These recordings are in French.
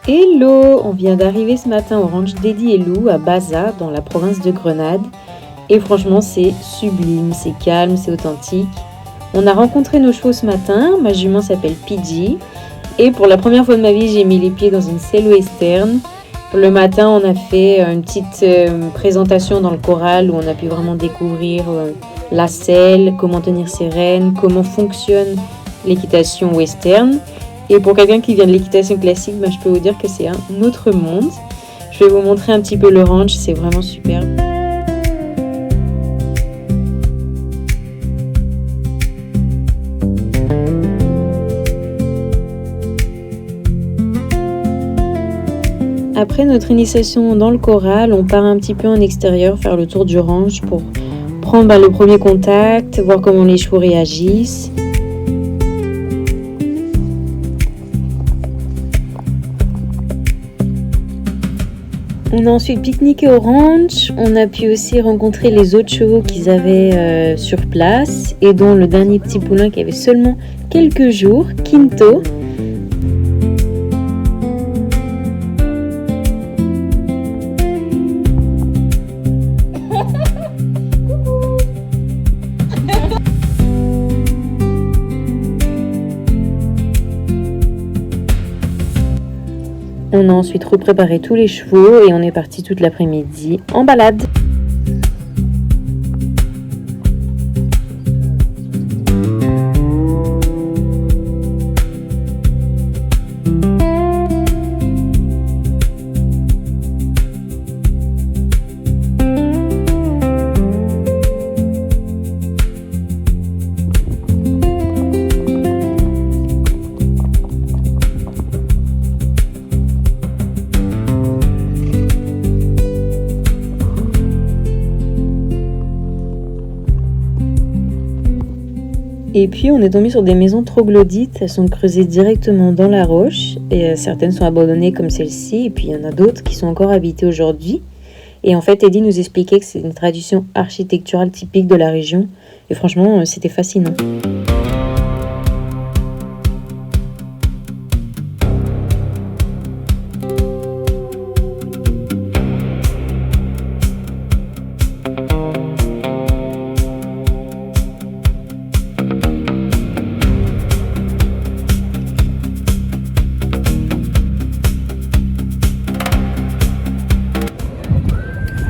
Hello! On vient d'arriver ce matin au ranch d'Eddie et Lou à Baza, dans la province de Grenade. Et franchement, c'est sublime, c'est calme, c'est authentique. On a rencontré nos chevaux ce matin, ma jument s'appelle Pidgey. Et pour la première fois de ma vie, j'ai mis les pieds dans une selle western. Le matin, on a fait une petite présentation dans le corral où on a pu vraiment découvrir la selle, comment tenir ses rênes, comment fonctionne l'équitation western. Et pour quelqu'un qui vient de l'équitation classique, je peux vous dire que c'est un autre monde. Je vais vous montrer un petit peu le ranch, c'est vraiment superbe. Après notre initiation dans le corral, on part un petit peu en extérieur faire le tour du ranch pour prendre le premier contact, voir comment les chevaux réagissent. On a ensuite pique-niqué au ranch, on a pu aussi rencontrer les autres chevaux qu'ils avaient sur place et dont le dernier petit poulain qui avait seulement quelques jours, Quinto. On a ensuite repréparé tous les chevaux et on est parti toute l'après-midi en balade. Et puis on est tombé sur des maisons troglodytes, elles sont creusées directement dans la roche et certaines sont abandonnées comme celle-ci et puis il y en a d'autres qui sont encore habitées aujourd'hui. Et en fait Eddie nous expliquait que c'est une tradition architecturale typique de la région et franchement c'était fascinant.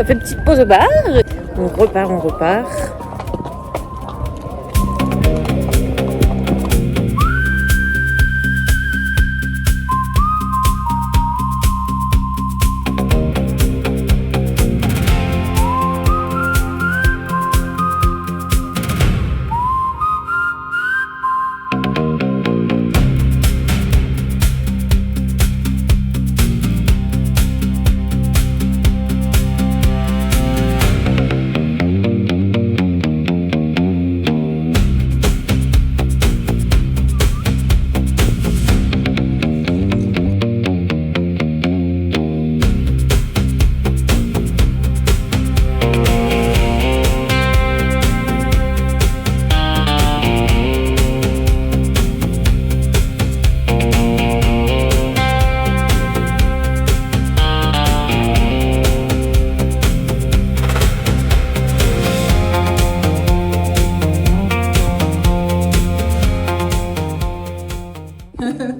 On fait une petite pause au bar, on repart.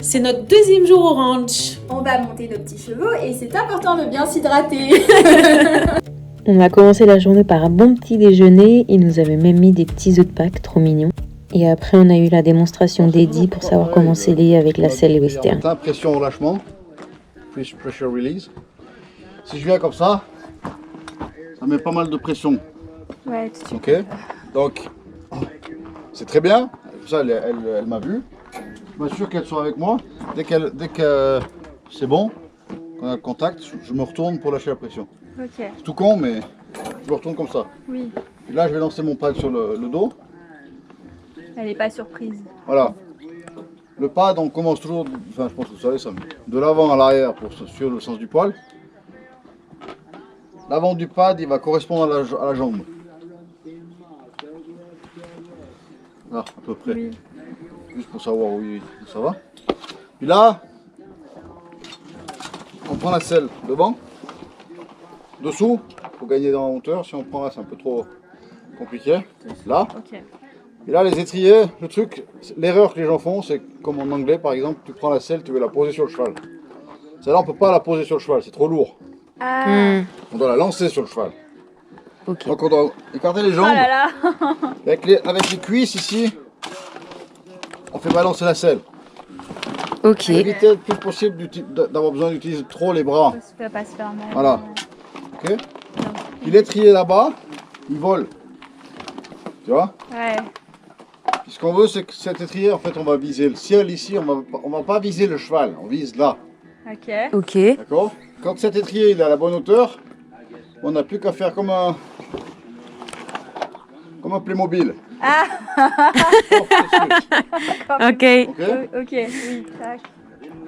C'est notre deuxième jour au ranch. On va monter nos petits chevaux et c'est important de bien s'hydrater. On a commencé la journée par un bon petit déjeuner, ils nous avaient même mis des petits œufs de Pâques trop mignons. Et après on a eu la démonstration d'Eddie pour savoir comment sceller avec la selle western. Pression relâchement, pressure release. Si je viens comme ça met pas mal de pression. Ouais, tout de suite. Ok, donc c'est très bien, ça elle m'a vu. Je m'assure qu'elle soit avec moi. Dès que c'est bon, qu'on a le contact, je me retourne pour lâcher la pression. Ok. C'est tout con, mais je me retourne comme ça. Oui. Et là, je vais lancer mon pad sur le dos. Elle n'est pas surprise. Voilà. Le pad, on commence toujours, enfin je pense que vous savez ça, de l'avant à l'arrière pour suivre le sens du poil. L'avant du pad, il va correspondre à la jambe. Là, à peu près. Oui. Juste pour savoir où ça va. Puis là, prend la selle devant, dessous, pour gagner dans la hauteur. Si on prend là, c'est un peu trop compliqué. Là. Ok. Et là, les étriers, le truc, l'erreur que les gens font, c'est comme en anglais par exemple, tu prends la selle, tu veux la poser sur le cheval. Celle-là, on peut pas la poser sur le cheval, c'est trop lourd. Ah. On doit la lancer sur le cheval. Ok. Donc on doit écarter les Oh jambes. là là. Avec les cuisses ici, on fait balancer la selle. Ok. Éviter le plus possible d'avoir besoin d'utiliser trop les bras. Ça peut pas se faire mal. Voilà. Ok. Puis l'étrier là-bas, il vole. Tu vois? Ouais. Puis ce qu'on veut, c'est que cet étrier, en fait, on va viser le ciel ici. On va pas viser le cheval, on vise là. Ok. Ok. D'accord? Quand cet étrier il est à la bonne hauteur, on n'a plus qu'à faire comme un Playmobil. Ok. Ok? Ok. Oui. Tac.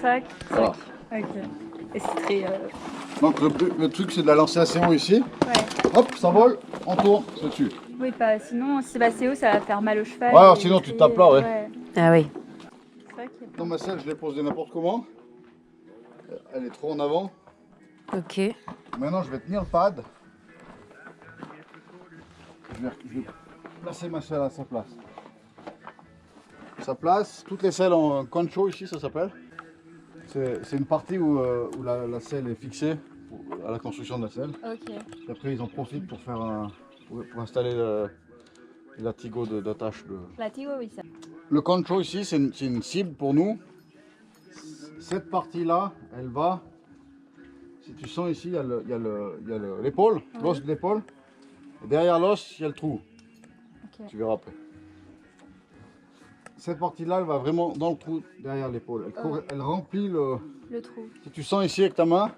Tac. Voilà. Ok. Et c'est très. Donc le truc, c'est de la lancer assez haut ici. Ouais. Hop, ça vole, on tourne, c'est dessus. Oui, pas. Sinon, si c'est passé haut, ça va faire mal au cheval. Ouais, et sinon tu crier, tapes là, ouais. Ah oui. C'est vrai qu'il y a Dans ma selle, je l'ai posée n'importe comment. Elle est trop en avant. Ok. Maintenant, je vais tenir le pad. Je vais placer ma selle à sa place. Sa place, toutes les selles en concho ici, ça s'appelle. C'est une partie où la selle est fixée à la construction de la selle. Ok. Et après, ils en profitent pour faire pour installer la tigo d'attache. La tigo, oui, ça. Le concho ici, c'est une cible pour nous. Cette partie-là, elle va. Si tu sens ici, il y a l'épaule, l'os de l'épaule. Et derrière l'os, il y a le trou. Ok. Tu verras après. Cette partie-là, elle va vraiment dans le trou derrière l'épaule. Elle remplit le. Le trou. Si tu sens ici avec ta main,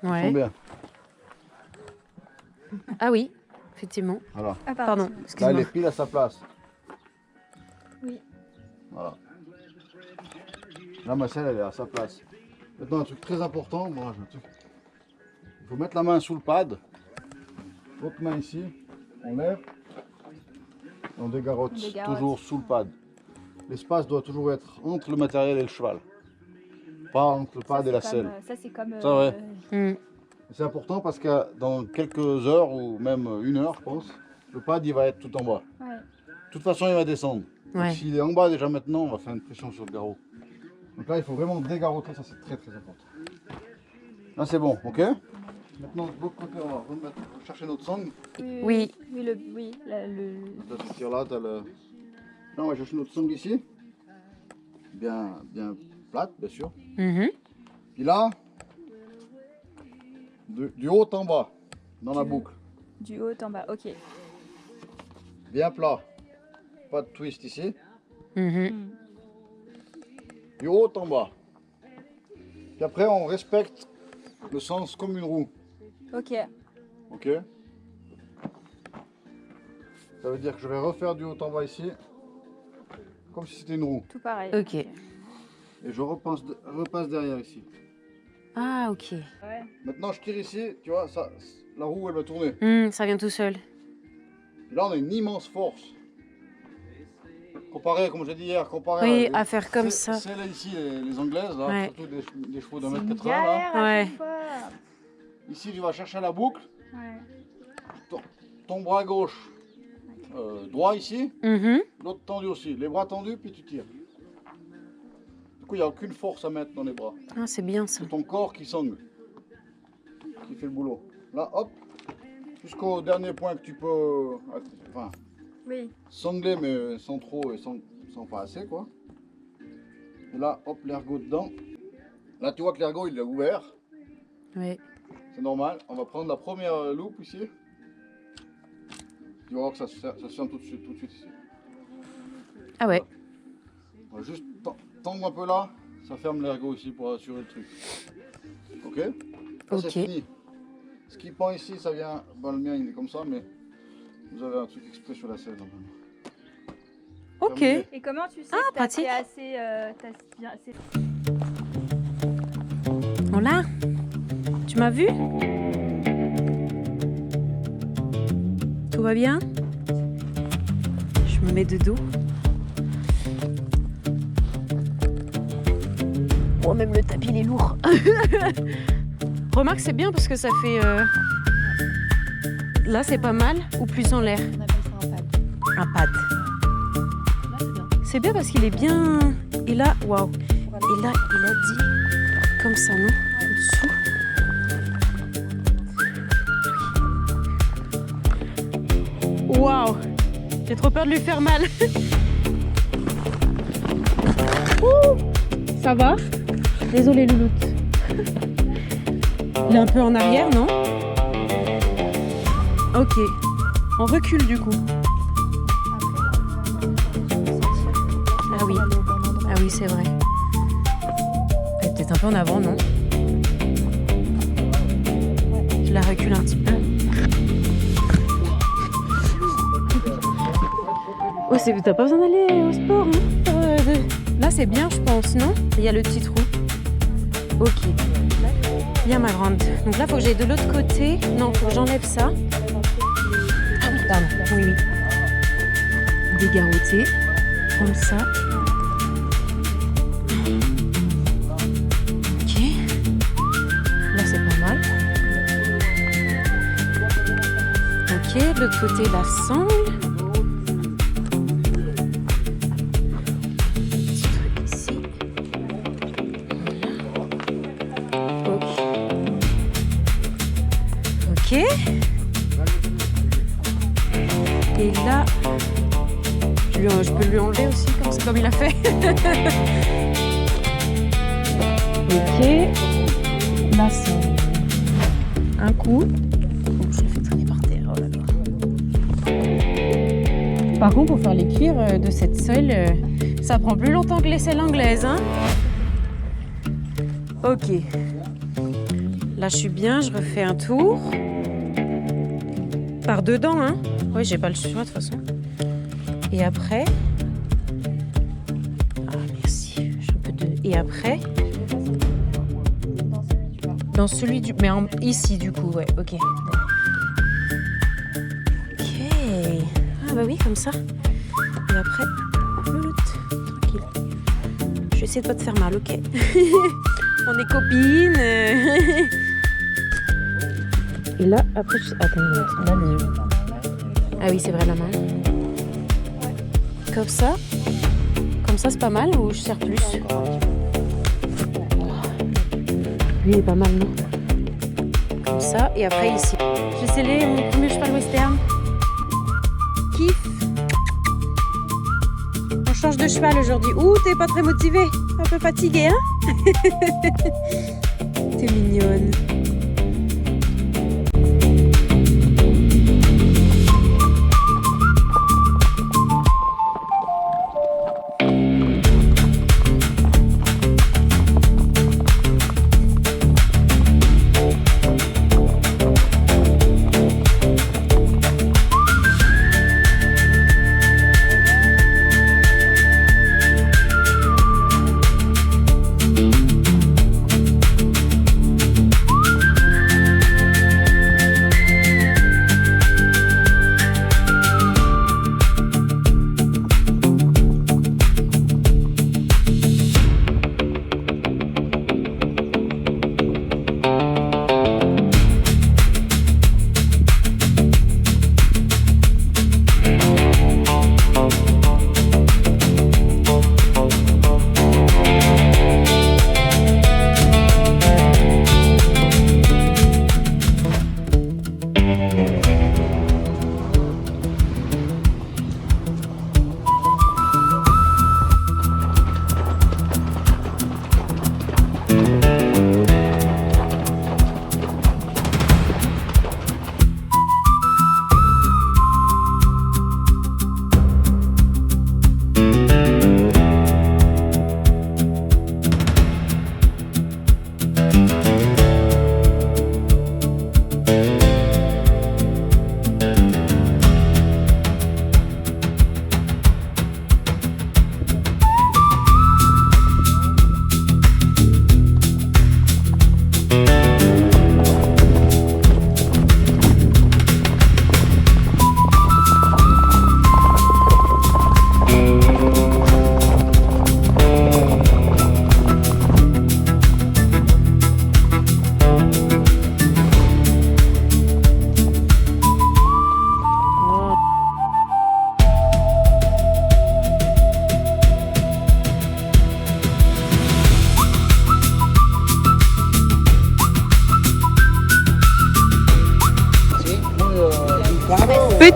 tu Ouais. sens bien. Ah oui, effectivement. Voilà. Ah, Pardon, Là, elle excuse-moi. est pile à sa place. Oui. Voilà. Là, ma selle, elle est à sa place. Maintenant, un truc très important, moi, il faut mettre la main sous le pad. L'autre main ici, on lève. On dégarotte, On dégarotte. toujours sous le pad. L'espace doit toujours être entre le matériel et le cheval. Pas entre le pad et la selle. Ça, c'est comme. Ça, ouais. Hmm. C'est important parce que dans quelques heures ou même 1 heure, je pense, le pad il va être tout en bas. Ouais. De toute façon, il va descendre. Donc, Ouais. s'il est en bas déjà maintenant, on va faire une pression sur le garrot. Donc là, il faut vraiment dégarrotter, ça c'est très très important. Là, c'est bon, ok? Maintenant, de l'autre côté, on va chercher notre sangle. Oui. Oui, Tu tires là, t'as le. Là, on va chercher notre sangle ici. Bien plate, bien sûr. Mhm. Puis là, du haut en bas, dans la boucle. Du haut en bas, ok. Bien plat. Pas de twist ici. Mhm. Du haut en bas. Puis après, on respecte le sens comme une roue. Ok. Ok? Ça veut dire que je vais refaire du haut en bas ici, comme si c'était une roue. Tout pareil. Ok. Et je repasse derrière ici. Ah ok. Ouais. Maintenant, je tire ici, tu vois, la roue, elle va tourner. Ça vient tout seul. Et là, on a une immense force. Comparé, comme j'ai dit hier, Oui, à faire comme ça. Celles ici, les anglaises, là, Ouais. surtout des chevaux d'un C'est mètre une 80 là. galère à Ouais. chaque fois. Ici, tu vas chercher la boucle, Ouais. ton bras gauche droit ici, Mhm. l'autre tendu aussi. Les bras tendus, puis tu tires. Du coup, il n'y a aucune force à mettre dans les bras. Ah, c'est bien ça. C'est ton corps qui sangle, qui fait le boulot. Là, hop, jusqu'au dernier point que tu peux, enfin, Oui. sangler, mais sans trop et sans pas assez, quoi. Et là, hop, l'ergot dedans. Là, tu vois que l'ergot, il est ouvert. Oui. C'est normal. On va prendre la première loupe ici. Tu vas voir que ça se ferme tout de suite ici. Ah ouais. On va juste tendre un peu là. Ça ferme l'ergot ici pour assurer le truc. Ok? Là, Ok. c'est fini. Ce qui pend ici, ça vient. Bon, le mien, il est comme ça, mais vous avez un truc exprès sur la selle normalement. Ok. Terminé. Et comment tu sais Ah, que t'as pratique. fait assez, bien assez... On l'a? Tu m'as vu? Tout va bien? Je me mets de dos. Oh, même le tapis, il est lourd. Remarque, c'est bien parce que ça fait... Là, c'est pas mal ou plus en l'air? On appelle ça un pad. Un pad. Là, c'est bien. C'est bien parce qu'il est bien... Et là, waouh. Et là, il a dit comme ça, non? En dessous. Waouh. J'ai trop peur de lui faire mal. Ouh, ça va? Désolée, louloute. Il est un peu en arrière, non? Ok. On recule du coup. Ah oui. Ah oui, c'est vrai. Peut-être un peu en avant, non? Je la recule un petit peu. Oh, t'as pas besoin d'aller au sport, hein? Là, c'est bien, je pense, non? Il y a le petit trou. Ok. Bien, ma grande. Donc là, il faut que j'aille de l'autre côté. Non, il faut que j'enlève ça. Ah oui, pardon. Oui, oui. Dégarroter. Comme ça. Ok. Là, c'est pas mal. Ok, de l'autre côté, la sangle. Ok. Et là, je peux lui enlever aussi, comme il a fait. Ok. Là, c'est un coup. Oh, je l'ai fait traîner par terre. Oh là là. Par contre, pour faire les cuirs de cette selle, ça prend plus longtemps que les selles anglaises, hein. Ok. Là, je suis bien, je refais un tour. Par dedans, hein. Oui, j'ai pas le choix de toute façon. Et après... Ah, merci. J'ai un peu de... Et après... Dans celui du... Mais ici, du coup, ouais, ok. Ok. Ah bah oui, comme ça. Et après... Louloute, tranquille. Je vais essayer de pas te faire mal, ok. On est copines. Et là, après, attends, là, ah oui, c'est vrai, la main. Comme ça, c'est pas mal ou je serre plus? Lui, il est pas mal, non? Comme ça, et après, ici. J'ai scellé mon premier cheval western. Kiff. On change de cheval aujourd'hui. Ouh, t'es pas très motivée. Un peu fatiguée, hein? T'es mignonne.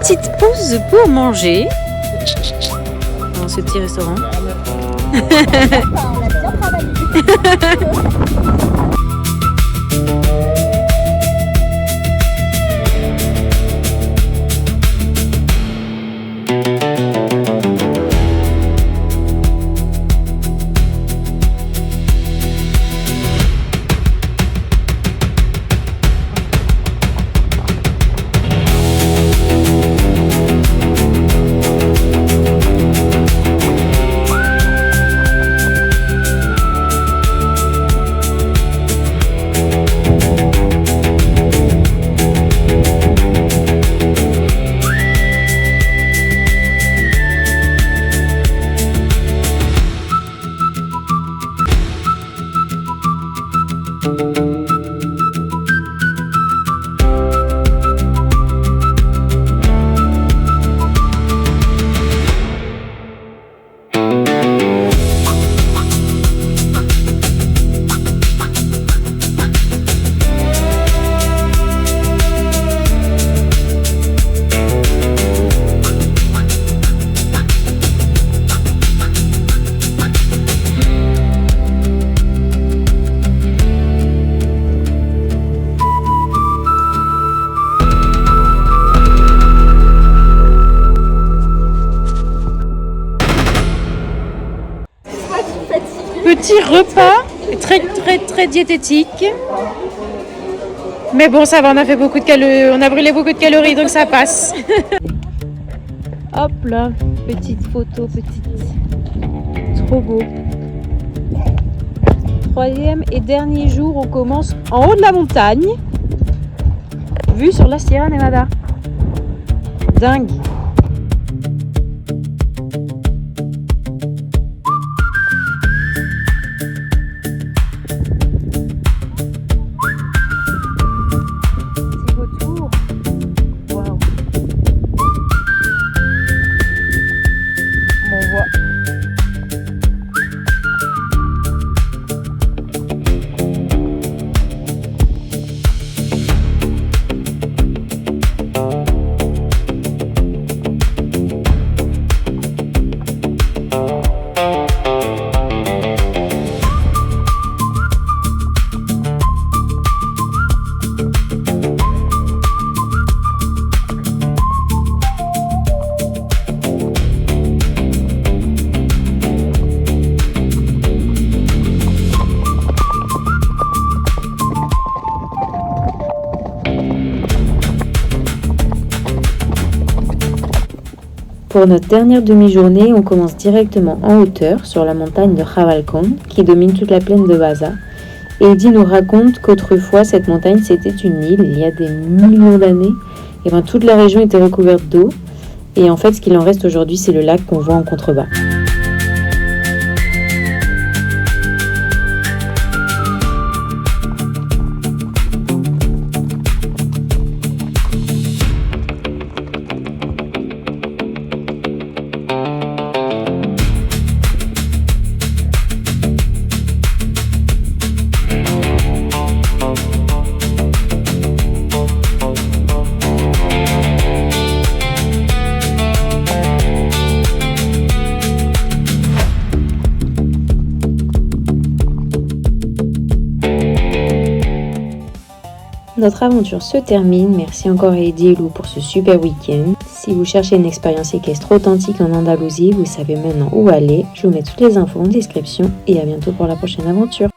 petite pause pour manger dans ce petit restaurant. On a bien travaillé. Petit repas, très diététique. Mais bon, ça va, on a fait beaucoup de calories, on a brûlé beaucoup de calories, donc ça passe. Hop là, petite photo, trop beau. 3e et dernier jour, on commence en haut de la montagne, vue sur la Sierra Nevada. Dingue. Pour notre dernière demi-journée, on commence directement en hauteur sur la montagne de Jabalcón qui domine toute la plaine de Baza. Et Eddie nous raconte qu'autrefois cette montagne c'était une île, il y a des millions d'années. Et bien, toute la région était recouverte d'eau. Et en fait ce qu'il en reste aujourd'hui c'est le lac qu'on voit en contrebas. Notre aventure se termine, merci encore à Eddie et Lou pour ce super week-end. Si vous cherchez une expérience équestre authentique en Andalousie, vous savez maintenant où aller. Je vous mets toutes les infos en description et à bientôt pour la prochaine aventure.